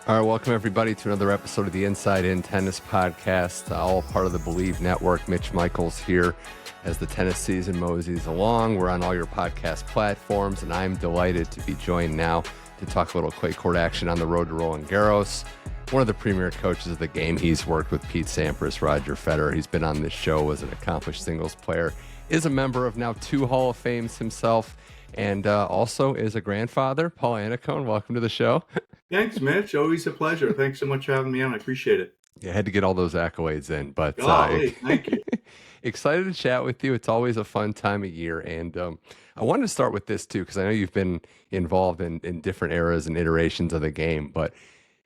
All right, welcome everybody to another episode of the Inside In Tennis Podcast, all part of the Believe Network. Mitch Michals here as the tennis season moseys along. We're on all your podcast platforms, and I'm delighted to be joined now to talk a little clay court action on the road to Roland Garros. One of the premier coaches of the game. He's worked with Pete Sampras, Roger Federer. He's been on this show as an accomplished singles player, is a member of now 2 Hall of Fames himself, and also is a grandfather. Paul Annacone, welcome to the show. Thanks, Mitch. Always a pleasure. Thanks so much for having me on. I appreciate it. You had to get all those accolades in, but thank you. Excited to chat with you. It's always a fun time of year, and I wanted to start with this too because I know you've been involved in different eras and iterations of the game, but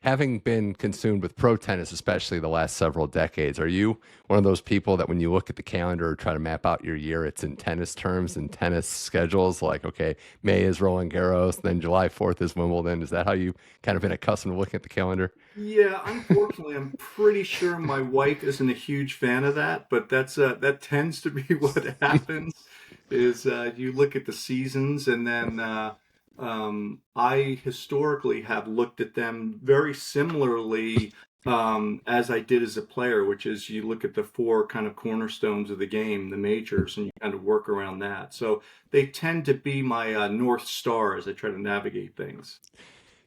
having been consumed with pro tennis, especially the last several decades, are you one of those people that when you look at the calendar or try to map out your year, it's in tennis terms and tennis schedules? Like, okay, May is Roland Garros, then July 4th is Wimbledon. Is that how you kind of been accustomed to looking at the calendar? Yeah, unfortunately, I'm pretty sure my wife isn't a huge fan of that, but that tends to be what happens. Is you look at the seasons, and then I historically have looked at them very similarly as I did as a player, which is you look at the 4 kind of cornerstones of the game, the majors, and you kind of work around that. So they tend to be my North Star as I try to navigate things.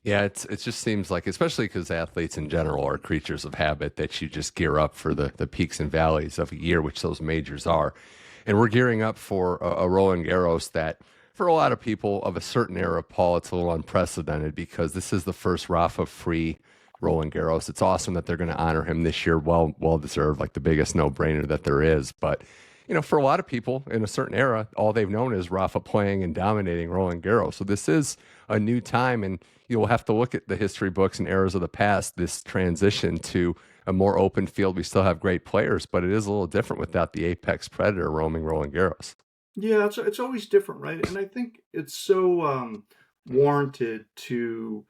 Yeah, it just seems like, especially because athletes in general are creatures of habit, that you just gear up for the peaks and valleys of a year, which those majors are. And we're gearing up for a Roland Garros that, for a lot of people of a certain era, Paul, it's a little unprecedented because this is the first Rafa-free Roland Garros. It's awesome that they're going to honor him this year. Well deserved, like the biggest no-brainer that there is. But, you know, for a lot of people in a certain era, all they've known is Rafa playing and dominating Roland Garros. So this is a new time, and you'll have to look at the history books and eras of the past, this transition to a more open field. We still have great players, but it is a little different without the apex predator roaming Roland Garros. Yeah, it's always different, right? And I think it's so warranted to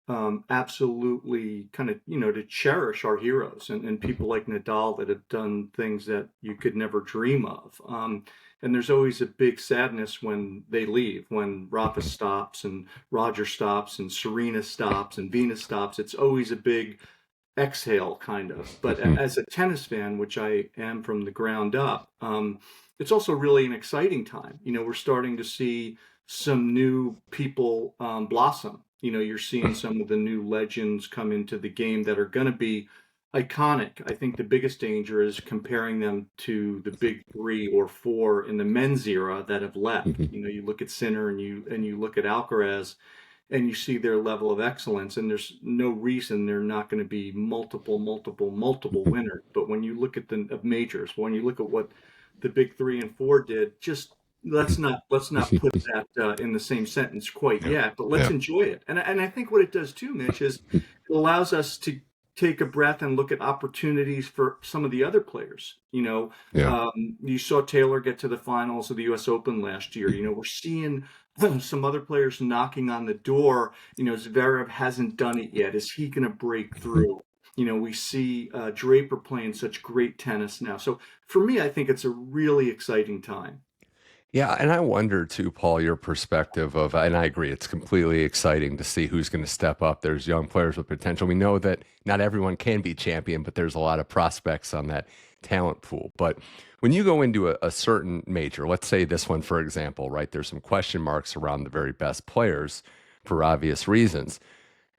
absolutely kind of, to cherish our heroes and people like Nadal that have done things that you could never dream of. And there's always a big sadness when they leave, when Rafa stops and Roger stops and Serena stops and Venus stops. It's always a big exhale, kind of. But as a tennis fan, which I am from the ground up, it's also really an exciting time. We're starting to see some new people blossom. You're seeing some of the new legends come into the game that are going to be iconic. I think the biggest danger is comparing them to the big 3 or 4 in the men's era that have left. You look at Sinner and you look at Alcaraz, and you see their level of excellence, and there's no reason they're not going to be multiple winners. But when you look at the majors, when you look at what the big 3 and 4 did, just let's not put that in the same sentence quite yet, but let's enjoy it. And I think what it does too, Mitch, is it allows us to take a breath and look at opportunities for some of the other players. You saw Taylor get to the finals of the U.S. Open last year. We're seeing some other players knocking on the door. Zverev hasn't done it yet. Is he going to break through? We see Draper playing such great tennis now. So for me, I think it's a really exciting time. Yeah, and I wonder too, Paul, your perspective of, and I agree, it's completely exciting to see who's going to step up. There's young players with potential. We know that not everyone can be champion, but there's a lot of prospects on that talent pool. But when you go into a certain major, let's say this one, for example, right, there's some question marks around the very best players for obvious reasons.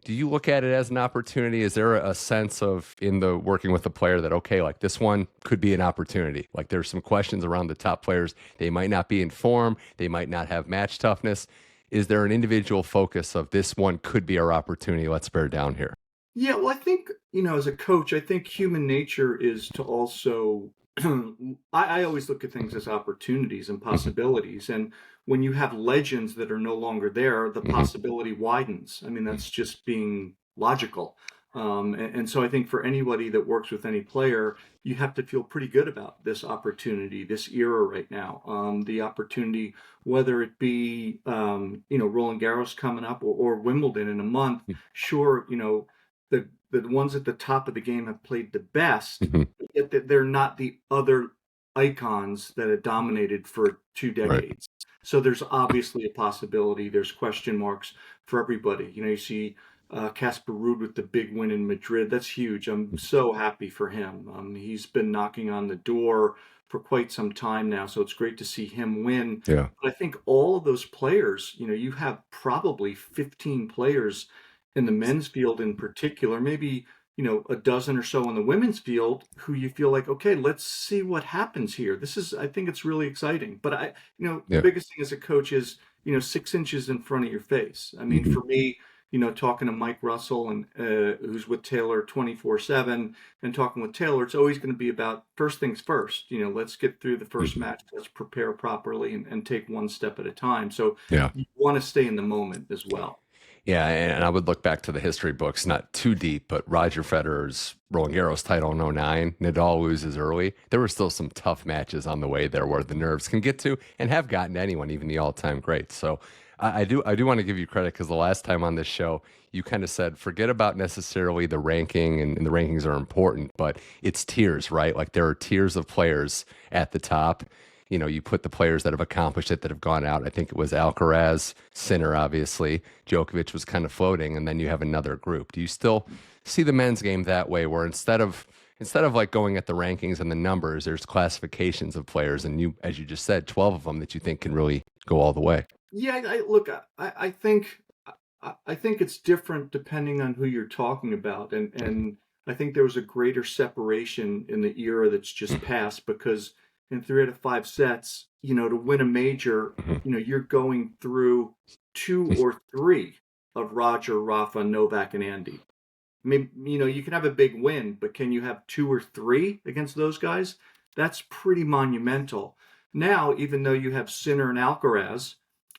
Do you look at it as an opportunity? Is there a sense of, in the working with the player, that, okay, like this one could be an opportunity? Like there's some questions around the top players. They might not be in form. They might not have match toughness. Is there an individual focus of this one could be our opportunity? Let's bear down here. Yeah, well, I think, as a coach, I think human nature is to also, I always look at things as opportunities and possibilities. And when you have legends that are no longer there, the possibility widens. I mean, that's just being logical. And so I think for anybody that works with any player, you have to feel pretty good about this opportunity, this era right now. The opportunity, whether it be, Roland Garros coming up or Wimbledon in a month, sure, the ones at the top of the game have played the best, yet they're not the other icons that have dominated for 2 decades. Right. So there's obviously a possibility. There's question marks for everybody. You see Casper Ruud with the big win in Madrid. That's huge. I'm so happy for him. He's been knocking on the door for quite some time now, so it's great to see him win. Yeah. But I think all of those players, you have probably 15 players in the men's field in particular, maybe, a dozen or so in the women's field who you feel like, okay, let's see what happens here. I think it's really exciting. But the Yeah. biggest thing as a coach is, 6 inches in front of your face. I mean, for me, talking to Mike Russell and who's with Taylor 24/7 and talking with Taylor, it's always going to be about first things first. Let's get through the first match. Let's prepare properly and take one step at a time. So Yeah. you want to stay in the moment as well. Yeah, and I would look back to the history books, not too deep, but Roger Federer's Roland Garros title in '09, Nadal loses early. There were still some tough matches on the way there where the nerves can get to and have gotten to anyone, even the all-time greats. So I do want to give you credit because the last time on this show, you kind of said, forget about necessarily the ranking, and the rankings are important, but it's tiers, right? Like there are tiers of players at the top. You put the players that have accomplished it, that have gone out. I think it was Alcaraz, Sinner, obviously. Djokovic was kind of floating, and then you have another group. Do you still see the men's game that way, where instead of like going at the rankings and the numbers, there's classifications of players, and you, as you just said, 12 of them that you think can really go all the way? Yeah, look, I think it's different depending on who you're talking about, and I think there was a greater separation in the era that's just passed because in 3 out of 5 sets, to win a major, you're going through 2 or 3 of Roger, Rafa, Novak, and Andy. I mean, you can have a big win, but can you have 2 or 3 against those guys? That's pretty monumental. Now, even though you have Sinner and Alcaraz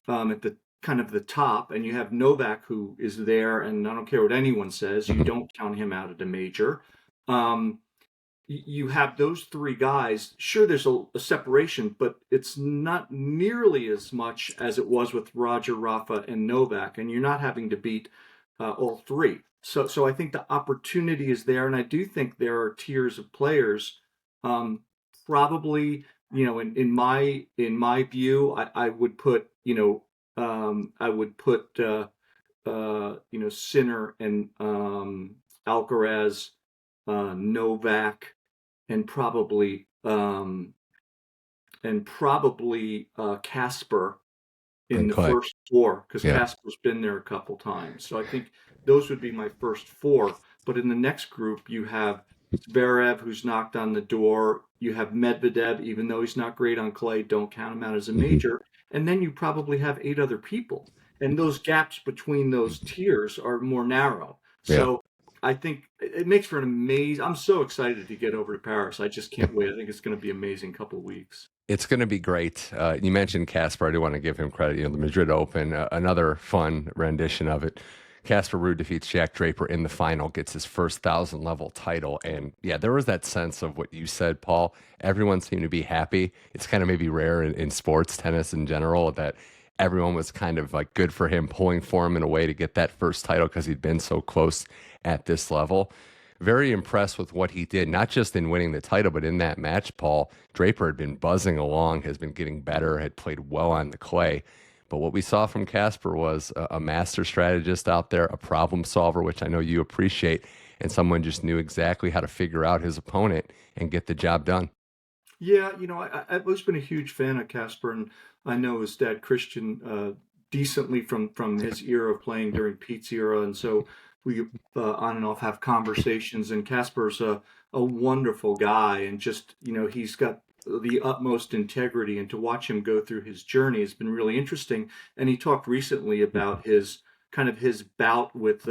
at the kind of the top, and you have Novak who is there, and I don't care what anyone says, you don't count him out at a major. You have those 3 guys. Sure, there's a separation, but it's not nearly as much as it was with Roger, Rafa, and Novak, and you're not having to beat all 3. So I think the opportunity is there, and I do think there are tiers of players. Probably, in my view, I would put Sinner and Alcaraz, Novak, and probably Casper in the Okay. first 4 because Yeah. Casper's been there a couple times. So I think those would be my first 4. But in the next group, you have Zverev, who's knocked on the door. You have Medvedev, even though he's not great on clay, don't count him out as a major. And then you probably have 8 other people. And those gaps between those tiers are more narrow. So I think it makes for an amazing. I'm so excited to get over to Paris. I just can't wait. I think it's going to be an amazing couple of weeks. It's going to be great. You mentioned Casper. I do want to give him credit. The Madrid Open, another fun rendition of it. Casper Ruud defeats Jack Draper in the final, gets his first 1,000 level title. And yeah, there was that sense of what you said, Paul. Everyone seemed to be happy. It's kind of maybe rare in sports, tennis in general, that everyone was kind of like good for him, pulling for him in a way to get that first title because he'd been so close at this level. Very impressed with what he did, not just in winning the title, but in that match, Paul. Draper had been buzzing along, has been getting better, had played well on the clay. But what we saw from Casper was a master strategist out there, a problem solver, which I know you appreciate, and someone just knew exactly how to figure out his opponent and get the job done. Yeah, I've always been a huge fan of Casper, and I know his dad Christian decently from his era of playing during Pete's era, and so we on and off have conversations. And Casper's a wonderful guy, and just he's got the utmost integrity, and to watch him go through his journey has been really interesting. And he talked recently about his bout with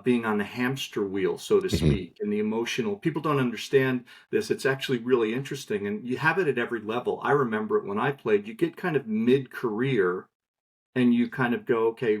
being on the hamster wheel, so to speak, and the emotional. People don't understand this. It's actually really interesting, and you have it at every level. I remember it when I played. You get kind of mid-career, and you kind of go, okay,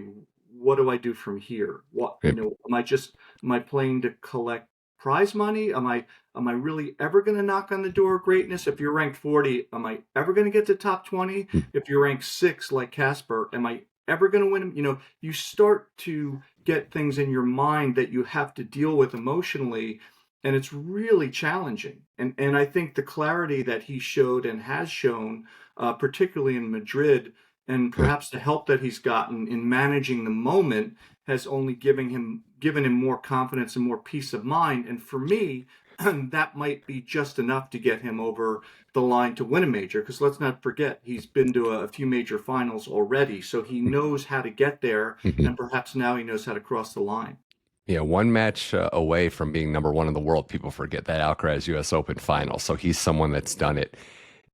what do I do from here? What am I playing to collect prize money? Am I really ever going to knock on the door of greatness? If you're ranked 40, am I ever going to get to top 20? If you're ranked 6 like Casper, am I ever going to win? You start to get things in your mind that you have to deal with emotionally, and it's really challenging. And I think the clarity that he showed and has shown, particularly in Madrid, And perhaps the help that he's gotten in managing the moment has only given him more confidence and more peace of mind. And for me, that might be just enough to get him over the line to win a major. Because let's not forget, he's been to a few major finals already, so he knows how to get there, and perhaps now he knows how to cross the line. Yeah, one match away from being number one in the world. People forget that Alcaraz U.S. Open final. So he's someone that's done it.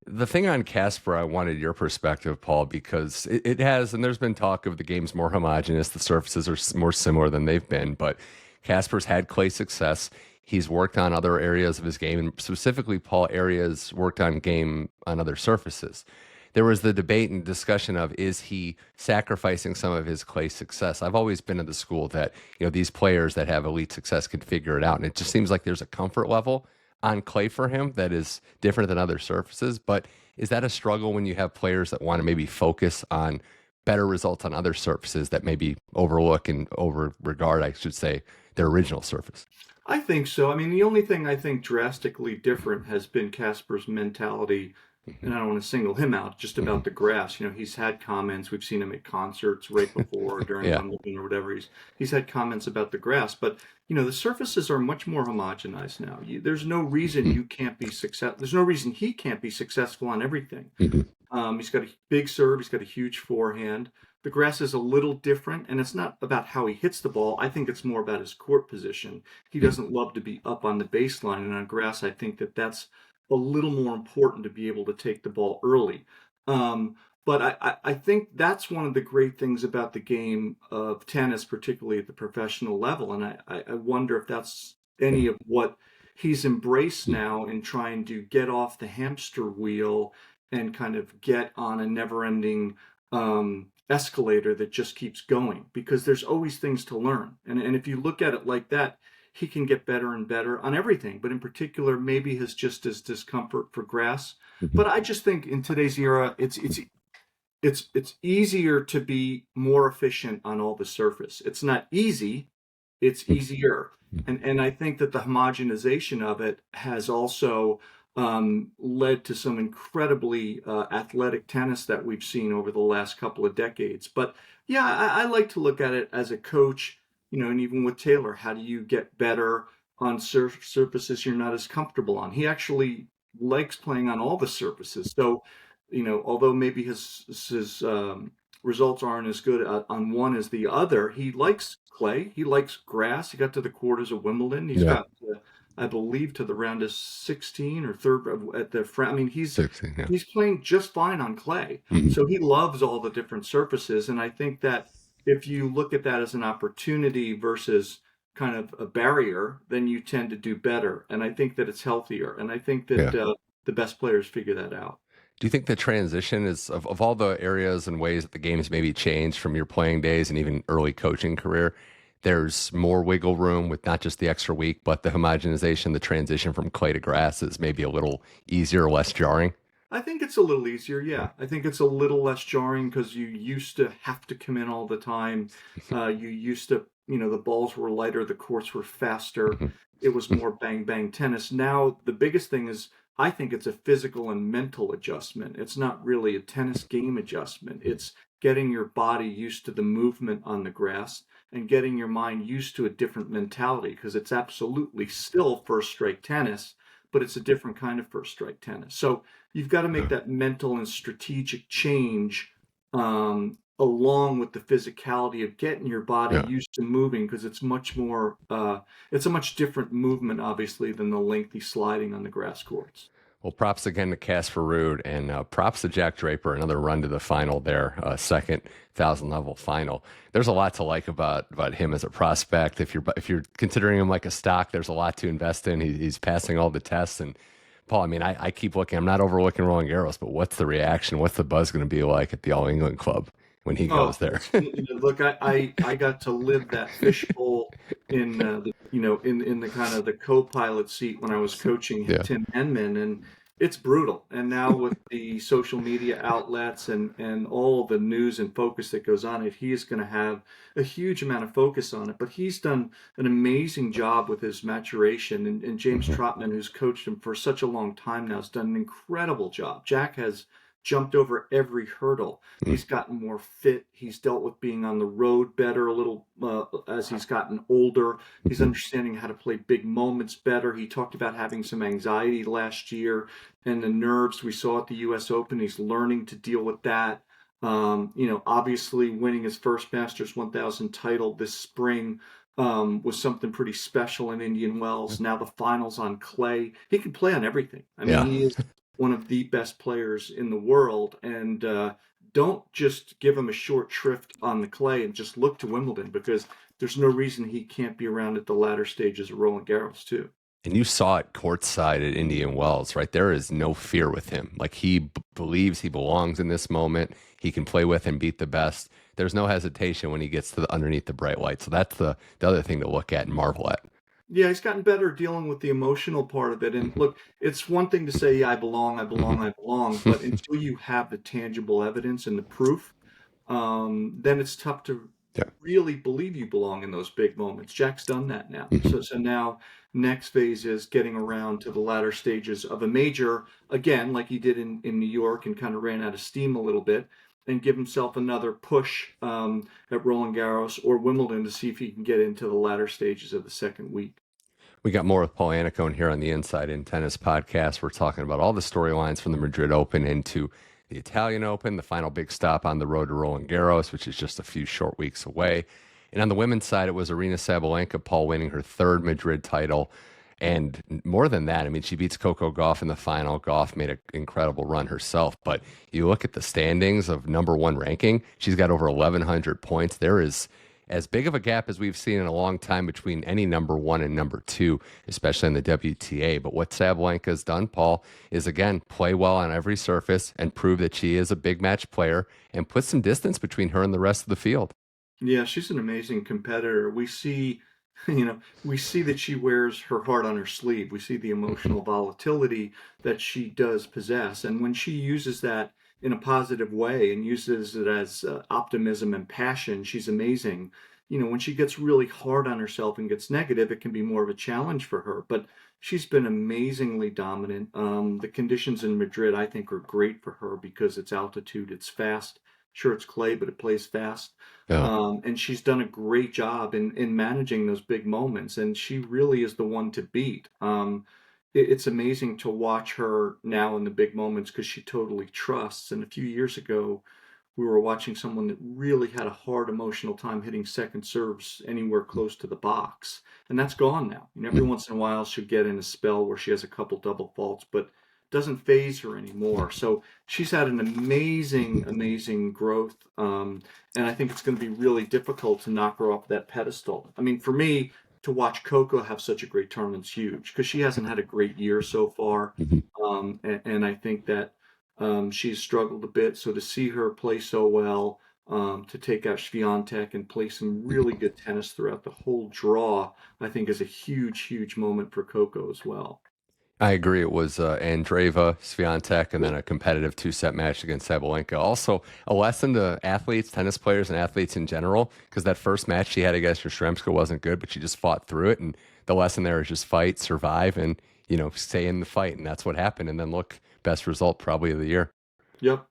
The thing on Casper, I wanted your perspective, Paul, because it has, and there's been talk of the game's more homogenous. The surfaces are more similar than they've been, but Casper's had clay success. He's worked on other areas of his game, and specifically, Paul, areas worked on game on other surfaces. There was the debate and discussion of, is he sacrificing some of his clay success? I've always been of the school that, these players that have elite success can figure it out. And it just seems like there's a comfort level on clay for him that is different than other surfaces. But is that a struggle when you have players that want to maybe focus on better results on other surfaces that maybe overlook and over regard, I should say, their original surface? I think so. I mean, the only thing I think drastically different has been Casper's mentality, and I don't want to single him out, just about the grass. He's had comments. We've seen him at concerts right before or during Wimbledon or whatever. He's had comments about the grass, but the surfaces are much more homogenized now. There's no reason you can't be successful. There's no reason he can't be successful on everything. He's got a big serve. He's got a huge forehand. The grass is a little different, and it's not about how he hits the ball. I think it's more about his court position. He doesn't love to be up on the baseline, and on grass, I think that's a little more important to be able to take the ball early. But I think that's one of the great things about the game of tennis, particularly at the professional level. And I wonder if that's any of what he's embraced now in trying to get off the hamster wheel and kind of get on a never-ending escalator that just keeps going, because there's always things to learn. And if you look at it like that, he can get better and better on everything, but in particular, maybe his discomfort for grass. But I just think in today's era, it's easier to be more efficient on all the surface. It's not easy, it's easier. And I think that the homogenization of it has also led to some incredibly athletic tennis that we've seen over the last couple of decades. But yeah, I like to look at it as a coach, and even with Taylor, how do you get better on surfaces you're not as comfortable on? He actually likes playing on all the surfaces. So, although maybe his results aren't as good on one as the other, he likes clay. He likes grass. He got to the quarters of Wimbledon. He's got, I believe, to the round of 16 or third at the front. I mean, he's 16, he's playing just fine on clay. So he loves all the different surfaces. And I think that if you look at that as an opportunity versus kind of a barrier, then you tend to do better. And I think that it's healthier. And I think that the best players figure that out. Do you think the transition is, of all the areas and ways that the game has maybe changed from your playing days and even early coaching career, there's more wiggle room with not just the extra week, but the homogenization, the transition from clay to grass is maybe a little easier, less jarring? I think it's a little easier, yeah. I think it's a little less jarring because you used to have to come in all the time. You used to, the balls were lighter, the courts were faster. It was more bang tennis. Now, the biggest thing is, I think it's a physical and mental adjustment. It's not really a tennis game adjustment. It's getting your body used to the movement on the grass and getting your mind used to a different mentality, because it's absolutely still first strike tennis, but it's a different kind of first strike tennis. So you've got to make that mental and strategic change along with the physicality of getting your body used to moving, because it's much more, it's a much different movement, obviously, than the lengthy sliding on the grass courts. Well, props again to Casper Ruud, and props to Jack Draper, another run to the final there, second 1,000-level final. There's a lot to like about him as a prospect. If you're considering him like a stock, there's a lot to invest in. He's passing all the tests. And Paul, I mean, I keep looking. I'm not overlooking Roland Garros, but what's the reaction? What's the buzz going to be like at the All England Club when he goes there? Look, I got to live that fishbowl in the kind of the co-pilot seat when I was coaching Tim Henman, and it's brutal. And now with the social media outlets and all the news and focus that goes on it, he is going to have a huge amount of focus on it. But he's done an amazing job with his maturation, and James Trotman, who's coached him for such a long time now, has done an incredible job. Jack has jumped over every hurdle. He's gotten more fit. He's dealt with being on the road better a little as he's gotten older. He's understanding how to play big moments better. He talked about having some anxiety last year and the nerves we saw at the U.S. Open. He's learning to deal with that. Obviously winning his first Masters 1000 title this spring was something pretty special in Indian Wells. Now the finals on clay. He can play on everything. I mean, he is one of the best players in the world. And don't just give him a short shrift on the clay and just look to Wimbledon, because there's no reason he can't be around at the latter stages of Roland Garros too. And you saw it courtside at Indian Wells, right? There is no fear with him. Like he believes he belongs in this moment. He can play with and beat the best. There's no hesitation when he gets to underneath the bright light. So that's the other thing to look at and marvel at. Yeah, he's gotten better dealing with the emotional part of it. And look, it's one thing to say, yeah, I belong, but until you have the tangible evidence and the proof, then it's tough to really believe you belong in those big moments. Jack's done that now. So now next phase is getting around to the latter stages of a major, again, like he did in New York and kind of ran out of steam a little bit, and give himself another push at Roland Garros or Wimbledon to see if he can get into the latter stages of the second week. We got more with Paul Annacone here on the Inside in Tennis podcast. We're talking about all the storylines from the Madrid Open into the Italian Open, the final big stop on the road to Roland Garros, which is just a few short weeks away. And on the women's side, it was Aryna Sabalenka, Paul winning her third Madrid title. And more than that, I mean, she beats Coco Gauff in the final. Gauff made an incredible run herself. But you look at the standings of number one ranking, she's got over 1,100 points. There is as big of a gap as we've seen in a long time between any number one and number two, especially in the WTA. But what Sabalenka has done, Paul, is, again, play well on every surface and prove that she is a big match player and put some distance between her and the rest of the field. Yeah, she's an amazing competitor. We see that she wears her heart on her sleeve. We see the emotional volatility that she does possess. And when she uses that in a positive way and uses it as optimism and passion, she's amazing. When she gets really hard on herself and gets negative, it can be more of a challenge for her. But she's been amazingly dominant. The conditions in Madrid, I think, are great for her because it's altitude, it's fast. Sure, it's clay, but it plays fast. Yeah. And she's done a great job in managing those big moments. And she really is the one to beat. It's amazing to watch her now in the big moments because she totally trusts. And a few years ago, we were watching someone that really had a hard emotional time hitting second serves anywhere close to the box. And that's gone now. Every once in a while, she'll get in a spell where she has a couple double faults, but doesn't phase her anymore. So she's had an amazing growth. And I think it's going to be really difficult to knock her off that pedestal. I mean, for me, to watch Coco have such a great tournament's huge because she hasn't had a great year so far. And I think that she's struggled a bit. So to see her play so well, to take out Swiatek and play some really good tennis throughout the whole draw, I think is a huge moment for Coco as well. I agree. It was Andreeva, Swiatek, and then a competitive two-set match against Sabalenka. Also, a lesson to athletes, tennis players, and athletes in general, because that first match she had against Jastrzemska wasn't good, but she just fought through it. And the lesson there is just fight, survive, and stay in the fight. And that's what happened. And then look, best result probably of the year. Yep.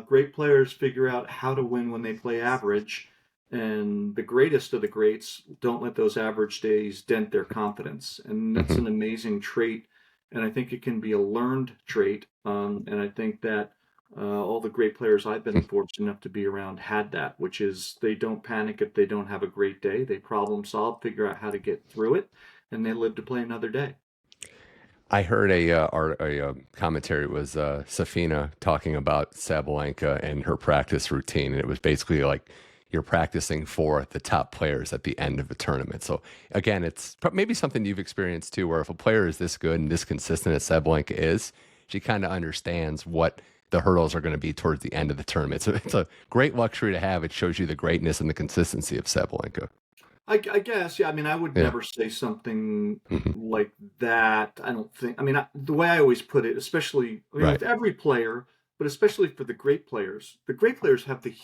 Great players figure out how to win when they play average. And the greatest of the greats don't let those average days dent their confidence. And that's an amazing trait. And I think it can be a learned trait. And I think that all the great players I've been fortunate enough to be around had that, which is they don't panic if they don't have a great day. They problem solve, figure out how to get through it, and they live to play another day. I heard a commentary. It was Safina talking about Sabalenka and her practice routine. And it was basically like, you're practicing for the top players at the end of a tournament. So again, it's maybe something you've experienced too, where if a player is this good and this consistent as Sabalenka is, she kind of understands what the hurdles are going to be towards the end of the tournament. So it's a great luxury to have. It shows you the greatness and the consistency of Sabalenka. I guess, yeah. I mean, I would never say something like that. I don't think. I mean, the way I always put it, especially with every player, but especially for the great players have the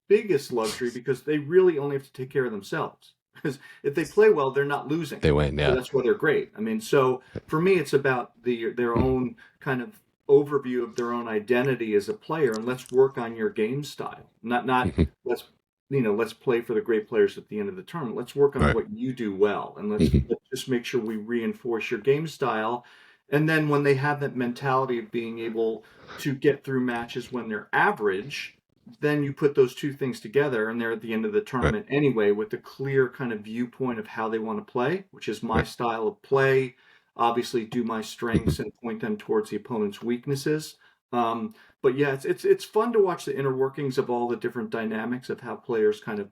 biggest luxury because they really only have to take care of themselves. Because if they play well, they're not losing. They win, yeah. So that's why they're great. I mean, so for me, it's about their own kind of overview of their own identity as a player, and let's work on your game style. Not Mhm. let's let's play for the great players at the end of the tournament. Let's work on Right. what you do well, and Mhm. let's just make sure we reinforce your game style. And then when they have that mentality of being able to get through matches when they're average, then you put those two things together, and they're at the end of the Right. tournament anyway with a clear kind of viewpoint of how they want to play, which is my Right. style of play. Obviously, do my Mhm. strengths and point them towards the opponent's weaknesses. Um, but yeah, it's fun to watch the inner workings of all the different dynamics of how players kind of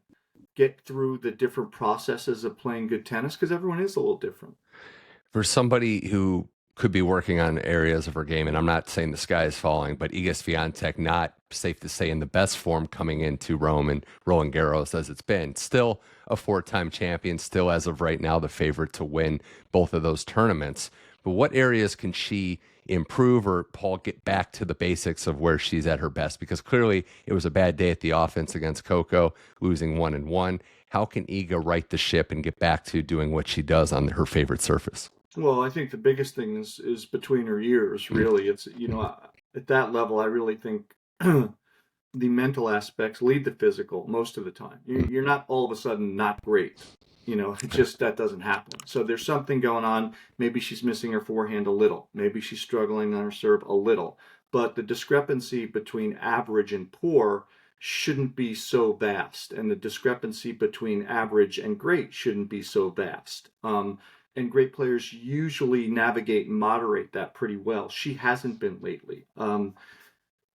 get through the different processes of playing good tennis because everyone is a little different. For somebody who could be working on areas of her game, and I'm not saying the sky is falling, but Iga Swiatek, not safe to say in the best form coming into Rome and Roland Garros as it's been. Still a four-time champion, still as of right now the favorite to win both of those tournaments. But what areas can she improve or Paul get back to the basics of where she's at her best? Because clearly it was a bad day at the offense against Coco, losing 1-1. How can Iga right the ship and get back to doing what she does on her favorite surface? Well, I think the biggest thing is between her ears. Really, it's at that level, I really think the mental aspects lead the physical most of the time. You're not all of a sudden not great. It just that doesn't happen. So there's something going on. Maybe she's missing her forehand a little. Maybe she's struggling on her serve a little. But the discrepancy between average and poor shouldn't be so vast, and the discrepancy between average and great shouldn't be so vast. And great players usually navigate and moderate that pretty well. She hasn't been lately.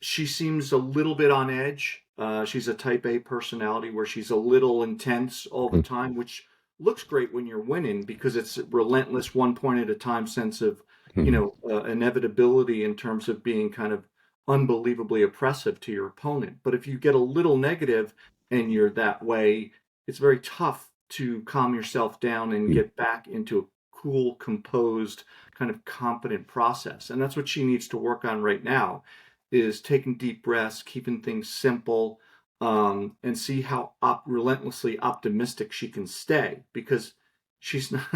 She seems a little bit on edge. She's a type A personality where she's a little intense all the time, which looks great when you're winning because it's a relentless one point at a time sense of, inevitability in terms of being kind of unbelievably oppressive to your opponent. But if you get a little negative and you're that way, it's very tough to calm yourself down and get back into a cool, composed, kind of competent process. And that's what she needs to work on right now is taking deep breaths, keeping things simple, and see how relentlessly optimistic she can stay because she's not,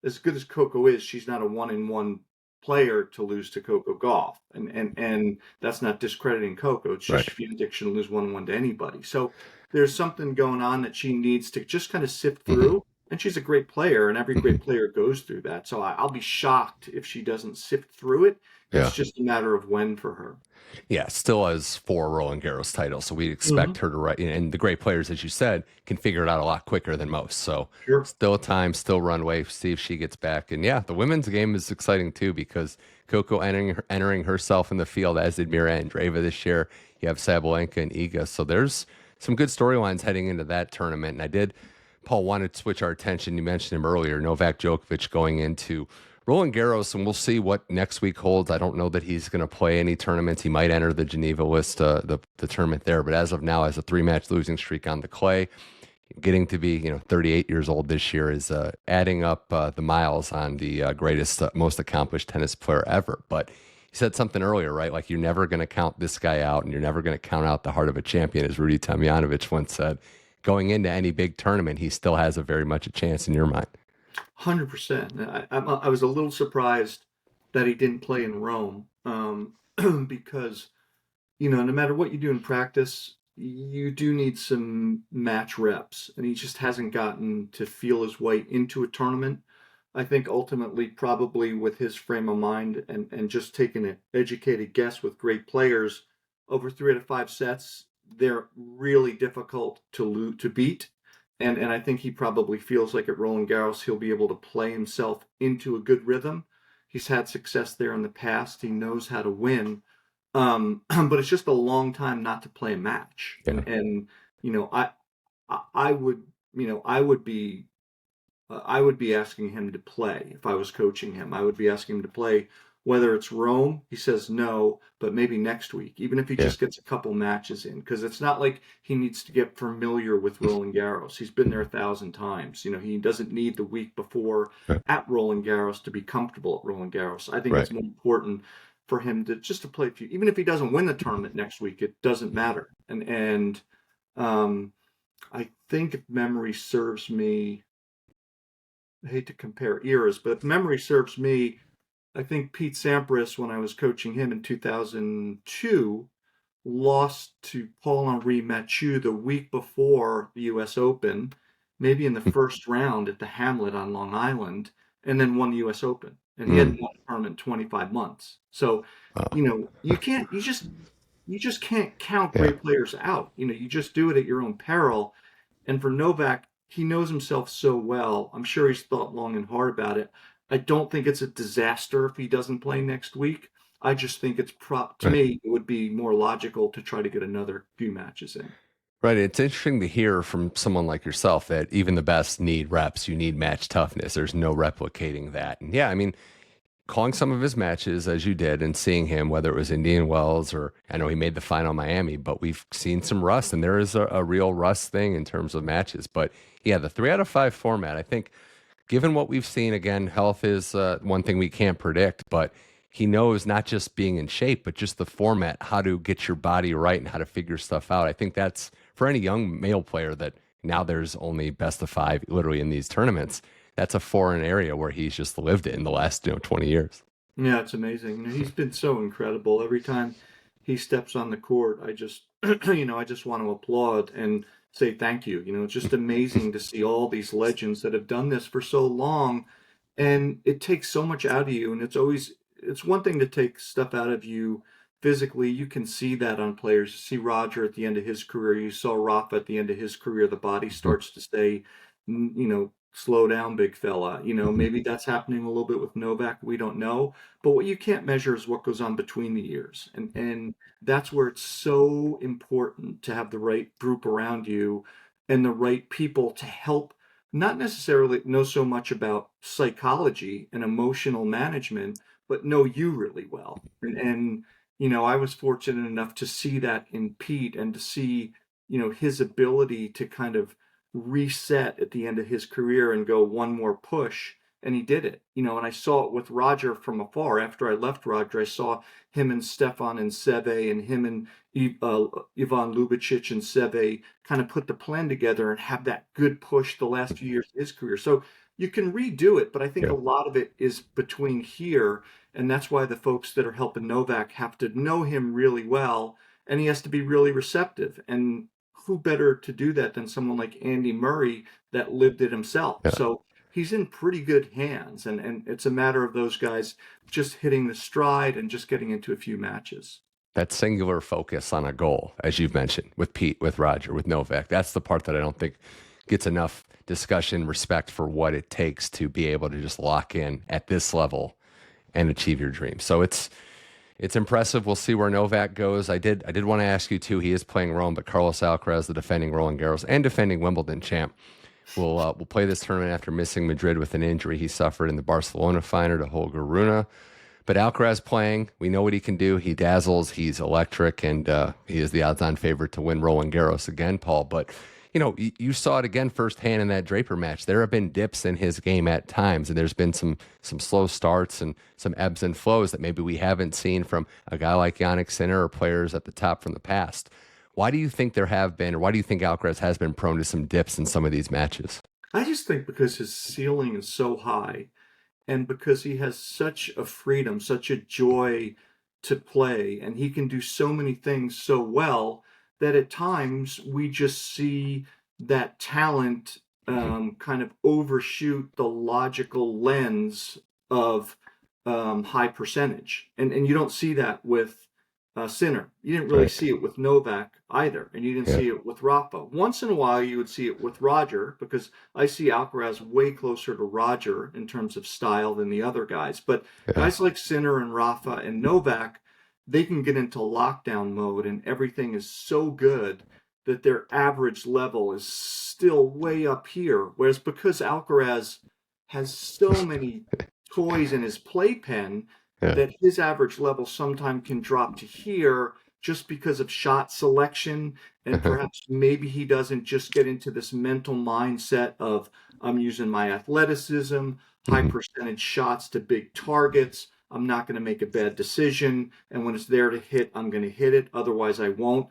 as good as Coco is, she's not a one-in-one player to lose to Coco Gauff, and that's not discrediting Coco. It's just Right. Swiatek shouldn't lose 1-1 to anybody. So there's something going on that she needs to just kind of sift Mhm. through. And she's a great player, and every Mhm. great player goes through that. So I'll be shocked if she doesn't sift through it. It's Yeah. just a matter of when for her. Yeah, still has four Roland Garros titles, so we expect Hmm. her to write. And the great players, as you said, can figure it out a lot quicker than most. So Sure. still time, still runway. See if she gets back. And yeah, the women's game is exciting too because Coco entering herself in the field as did Mira Andreeva this year. You have Sabalenka and Iga, so there's some good storylines heading into that tournament. And I did, Paul, wanted to switch our attention. You mentioned him earlier, Novak Djokovic going into Roland Garros, and we'll see what next week holds. I don't know that he's going to play any tournaments. He might enter the Geneva list, the tournament there. But as of now, has a three-match losing streak on the clay. Getting to be 38 years old this year is adding up the miles on the greatest, most accomplished tennis player ever. But he said something earlier, right? Like you're never going to count this guy out, and you're never going to count out the heart of a champion, as Rudy Tomjanovic once said. Going into any big tournament, he still has a very much a chance in your mind. 100%. I was a little surprised that he didn't play in Rome because, no matter what you do in practice, you do need some match reps. And he just hasn't gotten to feel his way into a tournament. I think ultimately, probably with his frame of mind and just taking an educated guess with great players over 3 out of 5 sets, they're really difficult to beat. And I think he probably feels like at Roland Garros he'll be able to play himself into a good rhythm. He's had success there in the past. He knows how to win, but it's just a long time not to play a match. Yeah. And you know I would I would be asking him to play if I was coaching him. I would be asking him to play whether it's Rome. He says no, but maybe next week, even if he Yeah. just gets a couple matches in, because it's not like he needs to get familiar with Roland Garros. He's been there 1,000 times. He doesn't need the week before Right. at Roland Garros to be comfortable at Roland Garros. I think Right. it's more important for him to play a few. Even if he doesn't win the tournament next week, it doesn't matter. And um, I think if memory serves me, I hate to compare eras, but if memory serves me, I think Pete Sampras, when I was coaching him in 2002, lost to Paul-Henri Mathieu the week before the U.S. Open, maybe in the first round at the Hamlet on Long Island, and then won the U.S. Open. And he Mm. hadn't won a tournament in 25 months. So, Wow. you just can't count Yeah. great players out. You just do it at your own peril. And for Novak, he knows himself so well. I'm sure he's thought long and hard about it. I don't think it's a disaster if he doesn't play next week. I just think to Right. me, it would be more logical to try to get another few matches in. Right. It's interesting to hear from someone like yourself that even the best need reps. You need match toughness. There's no replicating that. And yeah, I mean, calling some of his matches as you did and seeing him, whether it was Indian Wells or I know he made the final in Miami, but we've seen some rust and there is a real rust thing in terms of matches. But yeah, the 3 out of 5 format, I think, given what we've seen, again, health is one thing we can't predict, but he knows not just being in shape, but just the format, how to get your body right and how to figure stuff out. I think that's for any young male player that now there's only best of 5 literally in these tournaments. That's a foreign area where he's just lived it in the last 20 years. Yeah, it's amazing. He's been so incredible. Every time he steps on the court, I just, I just want to applaud and say thank you. It's just amazing to see all these legends that have done this for so long, and it takes so much out of you. And it's one thing to take stuff out of you physically. You can see that on players. You see Roger at the end of his career. You saw Rafa at the end of his career. The body starts to say, slow down, big fella. Maybe that's happening a little bit with Novak. We don't know. But what you can't measure is what goes on between the ears. And that's where it's so important to have the right group around you and the right people to help not necessarily know so much about psychology and emotional management, but know you really well. And I was fortunate enough to see that in Pete and to see, his ability to kind of reset at the end of his career and go one more push. And he did it, and I saw it with Roger from afar. After I left Roger, I saw him and Stefan and Seve and him and Ivan Lubicic and Seve kind of put the plan together and have that good push the last few years of his career. So you can redo it, but I think Yeah. a lot of it is between here. And that's why the folks that are helping Novak have to know him really well, and he has to be really receptive. And who better to do that than someone like Andy Murray that lived it himself? Yeah. So he's in pretty good hands, and it's a matter of those guys just hitting the stride and just getting into a few matches. That singular focus on a goal, as you've mentioned, with Pete, with Roger, with Novak, that's the part that I don't think gets enough discussion, respect for what it takes to be able to just lock in at this level and achieve your dream. So it's impressive. We'll see where Novak goes. I did want to ask you too. He is playing Rome, but Carlos Alcaraz, the defending Roland Garros and defending Wimbledon champ, will play this tournament after missing Madrid with an injury he suffered in the Barcelona final to Holger Rune. But Alcaraz playing, we know what he can do. He dazzles. He's electric, and he is the odds-on favorite to win Roland Garros again, Paul. But you saw it again firsthand in that Draper match. There have been dips in his game at times, and there's been some slow starts and some ebbs and flows that maybe we haven't seen from a guy like Jannik Sinner or players at the top from the past. Why do you think there have been, or why do you think Alcaraz has been prone to some dips in some of these matches? I just think because his ceiling is so high, and because he has such a freedom, such a joy to play, and he can do so many things so well that at times we just see that talent kind of overshoot the logical lens of high percentage. And you don't see that with Sinner. You didn't really Right. see it with Novak either, and you didn't Yeah. see it with Rafa. Once in a while, you would see it with Roger because I see Alcaraz way closer to Roger in terms of style than the other guys. But Yeah. guys like Sinner and Rafa and Novak, they can get into lockdown mode, and everything is so good that their average level is still way up here. Whereas because Alcaraz has so many toys in his playpen Yeah. that his average level sometimes can drop to here just because of shot selection, and perhaps maybe he doesn't just get into this mental mindset of I'm using my athleticism, high Mhm. percentage shots to big targets. I'm not going to make a bad decision, and when it's there to hit, I'm going to hit it. Otherwise, I won't.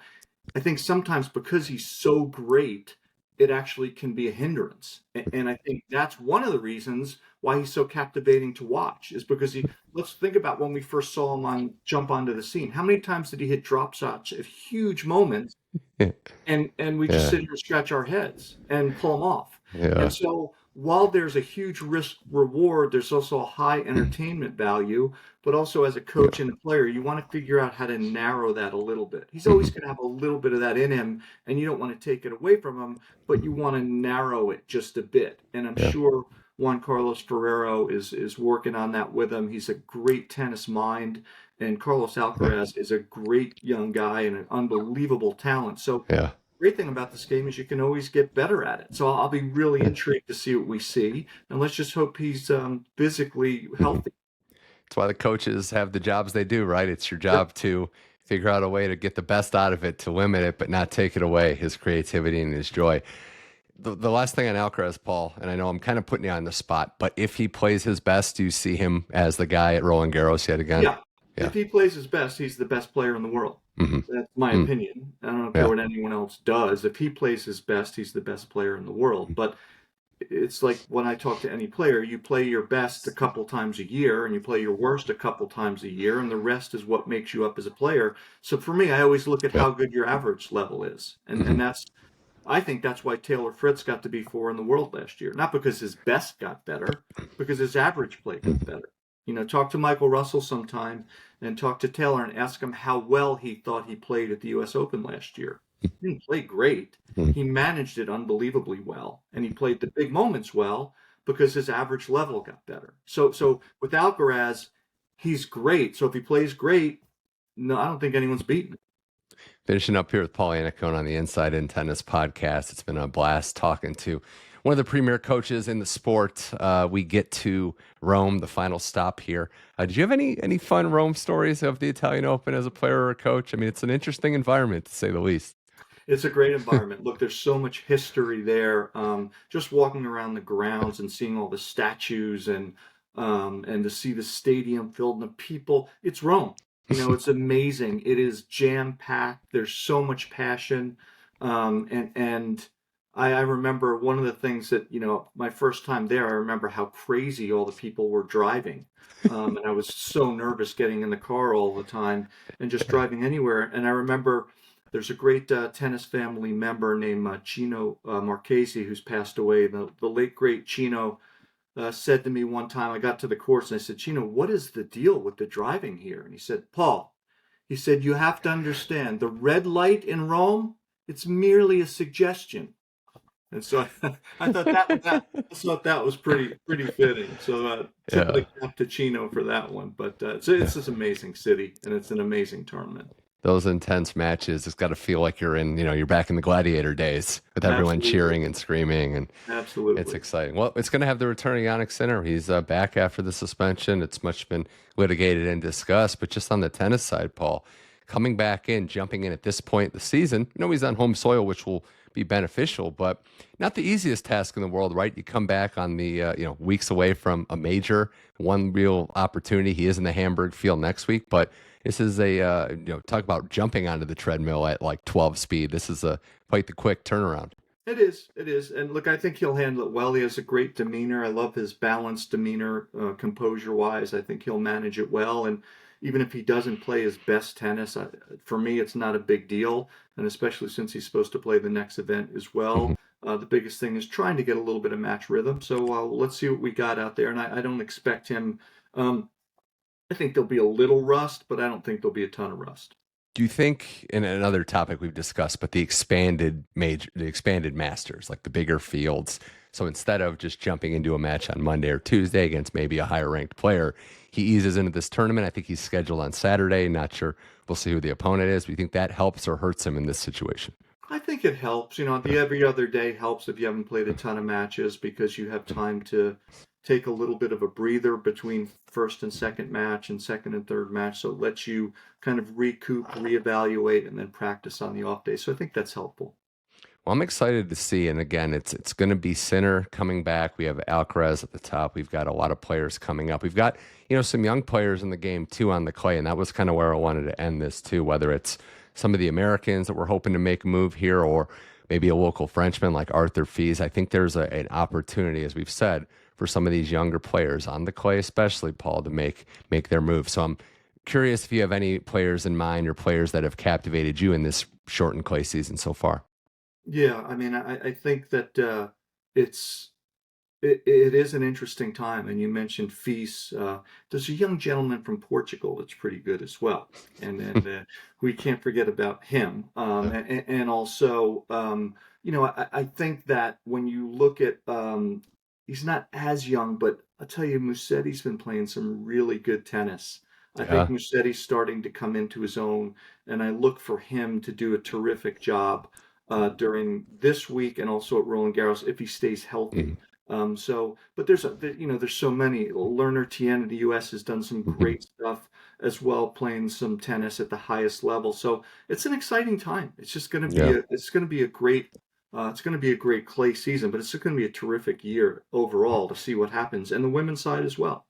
I think sometimes because he's so great it actually can be a hindrance. And I think that's one of the reasons why he's so captivating to watch, is because let's think about when we first saw him jump onto the scene. How many times did he hit drop shots at huge moments, and we just Yeah. sit here and scratch our heads and pull them off? Yeah. And so while there's a huge risk reward, there's also a high entertainment value. But also, as a coach and a player, you want to figure out how to narrow that a little bit. He's always going to have a little bit of that in him, and you don't want to take it away from him, but you want to narrow it just a bit. And I'm sure Juan Carlos Ferrero is working on that with him. He's a great tennis mind, and Carlos Alcaraz is a great young guy and an unbelievable talent. So great thing about this game is you can always get better at it. So I'll be really intrigued to see what we see, and let's just hope he's physically healthy. That's why the coaches have the jobs they do, right? It's your job to figure out a way to get the best out of it, to limit it, but not take it away, his creativity and his joy. The last thing on Alcaraz, Paul, and I know I'm kind of putting you on the spot, but if he plays his best, do you see him as the guy at Roland Garros yet again? Yeah. If he plays his best, he's the best player in the world. That's my opinion. I don't care what anyone else does. If he plays his best, he's the best player in the world. But it's like when I talk to any player, you play your best a couple times a year and you play your worst a couple times a year, and the rest is what makes you up as a player. So for me, I always look at how good your average level is. And I think that's why Taylor Fritz got to be 4 in the world last year. Not because his best got better, because his average play got better. Talk to Michael Russell sometime and talk to Taylor and ask him how well he thought he played at the U.S. Open last year. He didn't play great. He managed it unbelievably well, and he played the big moments well because his average level got better. So with Alcaraz, he's great. So if he plays great, no, I don't think anyone's beaten him. Finishing up here with Paul Annacone on the Inside In Tennis podcast. It's been a blast talking to one of the premier coaches in the sport. We get to Rome, the final stop here. Did you have any fun Rome stories of the Italian Open as a player or a coach? I mean, it's an interesting environment, to say the least. It's a great environment. Look, there's so much history there. Just walking around the grounds and seeing all the statues and to see the stadium filled with people. It's Rome. It's amazing. It is jam-packed. There's so much passion. And I remember one of the things that, my first time there, I remember how crazy all the people were driving. And I was so nervous getting in the car all the time and just driving anywhere. And I remember there's a great tennis family member named Chino Marchesi, who's passed away. The late, great Chino said to me one time, I got to the course and I said, Chino, what is the deal with the driving here? And he said, Paul, you have to understand, the red light in Rome, it's merely a suggestion. And so I thought that was pretty fitting. So tip of the cap to Chino for that one. But it's this amazing city, and it's an amazing tournament. Those intense matches, it's got to feel like you're back in the gladiator days with everyone cheering and screaming, and it's exciting. Well, it's going to have the return of Jannik Sinner. He's back after the suspension. It's much been litigated and discussed, but just on the tennis side, Paul, coming back in, jumping in at this point in the season, he's on home soil, which will be beneficial, but not the easiest task in the world, right? You come back on the, weeks away from a major, one real opportunity. He is in the Hamburg field next week, but this is talk about jumping onto the treadmill at like 12 speed. This is quite the quick turnaround. It is. And look, I think he'll handle it well. He has a great demeanor. I love his balanced demeanor, composure-wise. I think he'll manage it well. And even if he doesn't play his best tennis, for me, it's not a big deal. And especially since he's supposed to play the next event as well. The biggest thing is trying to get a little bit of match rhythm. So let's see what we got out there. And I don't expect him. I think there'll be a little rust, but I don't think there'll be a ton of rust. Do you think, in another topic we've discussed, but the expanded masters, like the bigger fields, so instead of just jumping into a match on Monday or Tuesday against maybe a higher ranked player, he eases into this tournament. I think he's scheduled on Saturday. Not sure. We'll see who the opponent is. Do you think that helps or hurts him in this situation? I think it helps. The every other day helps if you haven't played a ton of matches, because you have time to take a little bit of a breather between first and second match and second and third match. So it lets you kind of recoup, reevaluate, and then practice on the off day. So I think that's helpful. Well, I'm excited to see, and again, it's going to be Sinner coming back. We have Alcaraz at the top. We've got a lot of players coming up. We've got, some young players in the game too on the clay, and that was kind of where I wanted to end this too, whether it's some of the Americans that we're hoping to make a move here, or maybe a local Frenchman like Arthur Fils. I think there's an opportunity, as we've said, for some of these younger players on the clay, especially Paul, to make their move. So I'm curious if you have any players in mind or players that have captivated you in this shortened clay season so far. Yeah, I mean, I think that it's it is an interesting time, and you mentioned Fils. There's a young gentleman from Portugal that's pretty good as well, and we can't forget about him. And also, I think that when you look at, he's not as young, but I'll tell you, Musetti's been playing some really good tennis. I think Yeah. Musetti's starting to come into his own, and I look for him to do a terrific job during this week and also at Roland Garros if he stays healthy. Mhm. But there's so many. Lerner Tien in the U.S. has done some Mhm. great stuff as well, playing some tennis at the highest level. So it's an exciting time. It's just going to be Yeah. it's going to be a great clay season, but it's going to be a terrific year overall to see what happens, and the women's side as well.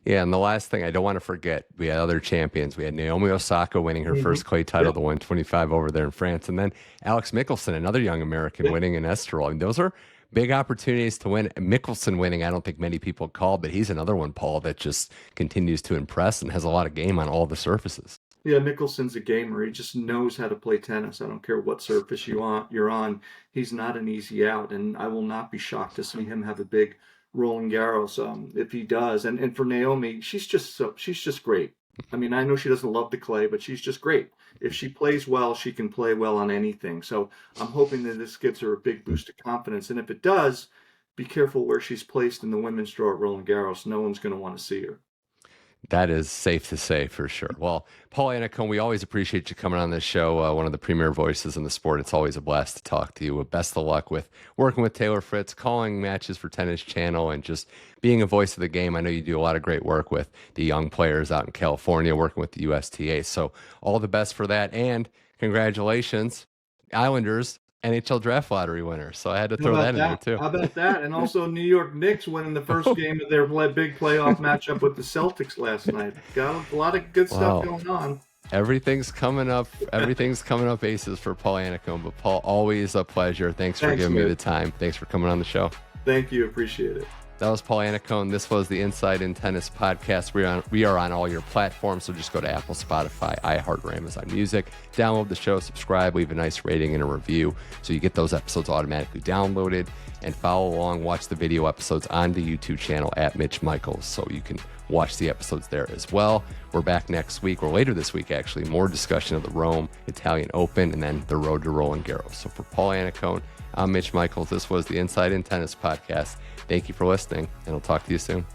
Yeah, and the last thing I don't want to forget, we had other champions. We had Naomi Osaka winning her Hmm. first clay title, Yep. the 125 over there in France, and then Alex Michelsen, another young American, Yep. winning in Estoril. I mean, those are big opportunities to win. Michelsen winning, I don't think many people called, but he's another one, Paul, that just continues to impress and has a lot of game on all the surfaces. Yeah, Mickelsen's a gamer. He just knows how to play tennis. I don't care what surface you're on. He's not an easy out, and I will not be shocked to see him have a big Roland Garros if he does. And for Naomi, she's just great. I mean, I know she doesn't love the clay, but she's just great. If she plays well, she can play well on anything. So I'm hoping that this gives her a big boost of confidence. And if it does, be careful where she's placed in the women's draw at Roland Garros. No one's going to want to see her. That is safe to say for sure. Well, Paul Annacone, we always appreciate you coming on this show. One of the premier voices in the sport. It's always a blast to talk to you. Best of luck with working with Taylor Fritz, calling matches for Tennis Channel, and just being a voice of the game. I know you do a lot of great work with the young players out in California, working with the USTA. So all the best for that, and congratulations, Islanders NHL draft lottery winner. So I had to How throw about that in there that? too. How about that? And also New York Knicks winning the first game of their big playoff matchup with the Celtics last night. Got a lot of good stuff Wow. going on. Everything's coming up. Everything's coming up aces for Paul Annacone. But Paul, always a pleasure. Thanks for Thanks, giving me man. the time. Thanks for coming on the show. Thank you. Appreciate it. That was Paul Annacone. This was the Inside in Tennis podcast. We are on all your platforms, so just go to Apple, Spotify, iHeart, or Amazon Music. Download the show, subscribe, leave a nice rating and a review so you get those episodes automatically downloaded, and follow along. Watch the video episodes on the YouTube channel at Mitch Michals, so you can watch the episodes there as well. We're back next week, or later this week actually, more discussion of the Rome Italian Open and then the road to Roland Garros. So for Paul Annacone, I'm Mitch Michals. This was the Inside in Tennis podcast. Thank you for listening, and I'll talk to you soon.